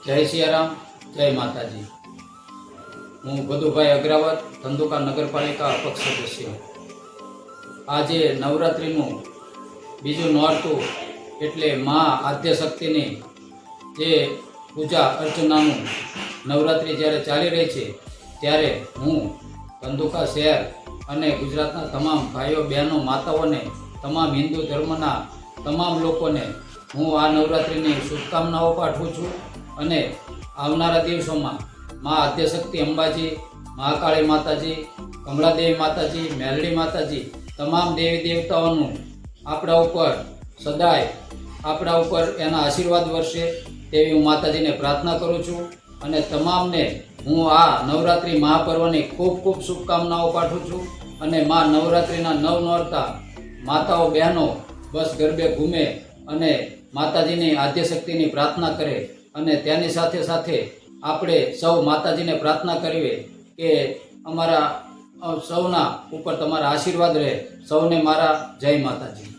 જય સિયારામ, જય માતાજી। હું ગદુભાઈ અગ્રાવત, ધંધુકા નગરપાલિકા અપક્ષ સદસ્ય। આજે નવરાત્રિનું બીજું નોરતું એટલે મા આદ્યશક્તિની જે પૂજા અર્ચનાનું નવરાત્રિ જ્યારે ચાલી રહી છે ત્યારે હું ધંધુકા શહેર અને ગુજરાતના તમામ ભાઈઓ બહેનો માતાઓને, તમામ હિન્દુ ધર્મના તમામ લોકોને હું આ નવરાત્રિની શુભકામનાઓ પાઠવું છું અને આવનારા દિવસોમાં મા આદ્યશક્તિ અંબાજી, મહાકાળી માતાજી, કમળાદેવી માતાજી, મેલડી માતાજી તમામ દેવી દેવતાઓનું આપણા ઉપર સદાય આપણા ઉપર એના આશીર્વાદ વરસે તેવી હું માતાજીને પ્રાર્થના કરું છું અને તમામને હું આ નવરાત્રિ મહાપર્વની ખૂબ ખૂબ શુભકામનાઓ પાઠવું છું અને મા નવરાત્રિના નવ નોરતા માતાઓ બહેનો બસ ગરબે ઘૂમે અને માતાજીની આદ્યશક્તિની પ્રાર્થના કરે અને તેની સાથે સાથે આપણે સૌ માતાજીને પ્રાર્થના કરીએ કે અમારા સૌના ઉપર તમારા આશીર્વાદ રહે। સૌને મારા જય માતાજી।